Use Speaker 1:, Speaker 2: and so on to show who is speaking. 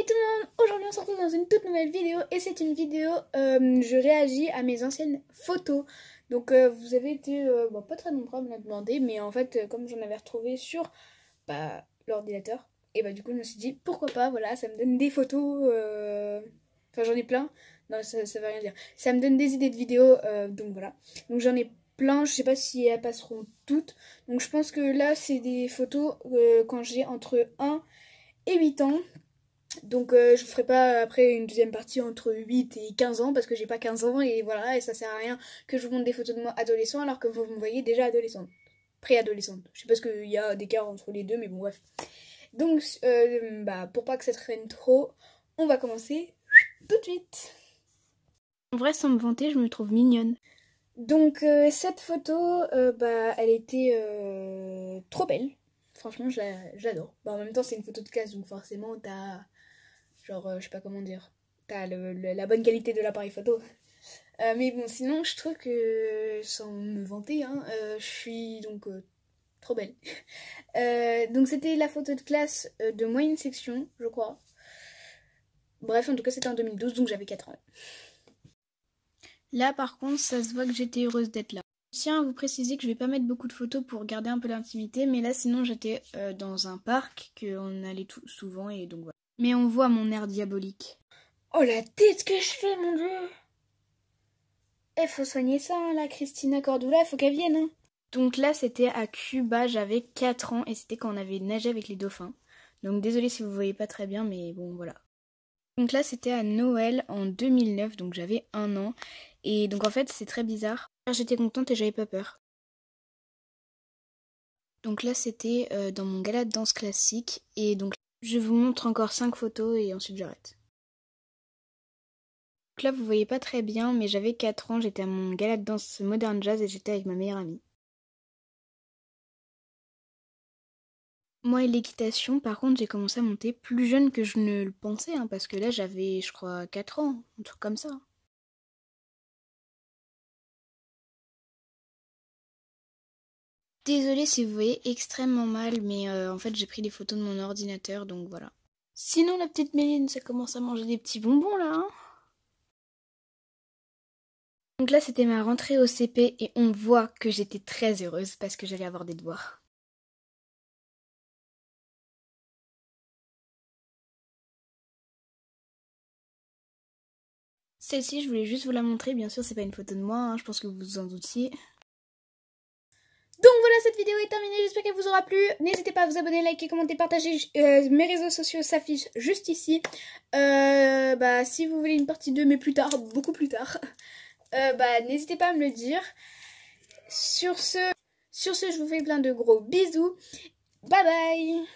Speaker 1: Salut tout le monde! Aujourd'hui on se retrouve dans une toute nouvelle vidéo et c'est une vidéo, je réagis à mes anciennes photos. Donc vous avez été bon, pas très nombreux à me la demander, mais en fait comme j'en avais retrouvé sur l'ordinateur, et bah du coup je me suis dit pourquoi pas, voilà, ça me donne des photos, enfin j'en ai plein, non ça veut rien dire, ça me donne des idées de vidéos, donc voilà. Donc j'en ai plein, je sais pas si elles passeront toutes, donc je pense que là c'est des photos quand j'ai entre 1 et 8 ans. Donc je ferai pas après une deuxième partie entre 8 et 15 ans parce que j'ai pas 15 ans et voilà, et ça sert à rien que je vous montre des photos de moi adolescent alors que vous me voyez déjà adolescente, préadolescente. Je sais pas ce qu'il y a d'écart entre les deux mais bon bref. Donc pour pas que ça traîne trop, on va commencer tout de suite. En vrai sans me vanter, je me trouve mignonne. Donc cette photo, elle était trop belle. Franchement, je l'adore. En même temps, c'est une photo de classe, donc forcément, t'as... Genre, je sais pas comment dire. T'as la bonne qualité de l'appareil photo. Mais bon, sinon, je trouve que, sans me vanter, hein, je suis donc trop belle. Donc c'était la photo de classe de moyenne section, je crois. Bref, en tout cas, c'était en 2012, donc j'avais 4 ans. Là, par contre, ça se voit que j'étais heureuse d'être là. Je tiens à vous préciser que je vais pas mettre beaucoup de photos pour garder un peu l'intimité, mais là, sinon, j'étais dans un parc, qu'on allait tout souvent, et donc voilà. Mais on voit mon air diabolique. Oh la tête que je fais, mon dieu! Eh, faut soigner ça, hein, la Christina Cordula, il faut qu'elle vienne, hein. Donc là, c'était à Cuba, j'avais 4 ans, et c'était quand on avait nagé avec les dauphins. Donc désolée si vous voyez pas très bien, mais bon, voilà. Donc là, c'était à Noël en 2009, donc j'avais 1 an. Et donc en fait, c'est très bizarre. J'étais contente et j'avais pas peur. Donc là, c'était dans mon gala de danse classique. Et donc, je vous montre encore 5 photos et ensuite j'arrête. Donc là, vous voyez pas très bien, mais j'avais 4 ans, j'étais à mon gala de danse moderne jazz et j'étais avec ma meilleure amie. Moi et l'équitation, par contre, j'ai commencé à monter plus jeune que je ne le pensais, hein, parce que là, j'avais, je crois, 4 ans, un truc comme ça. Désolée si vous voyez extrêmement mal, mais en fait, j'ai pris des photos de mon ordinateur, donc voilà. Sinon, la petite Méline, ça commence à manger des petits bonbons, là, hein. Donc là, c'était ma rentrée au CP et on voit que j'étais très heureuse parce que j'allais avoir des devoirs. Celle-ci, je voulais juste vous la montrer. Bien sûr, c'est pas une photo de moi, hein, je pense que vous vous en doutiez. Donc voilà, cette vidéo est terminée. J'espère qu'elle vous aura plu. N'hésitez pas à vous abonner, liker, commenter, partager. Mes réseaux sociaux s'affichent juste ici. Si vous voulez une partie 2, mais plus tard, beaucoup plus tard, n'hésitez pas à me le dire. Sur ce, je vous fais plein de gros bisous. Bye bye!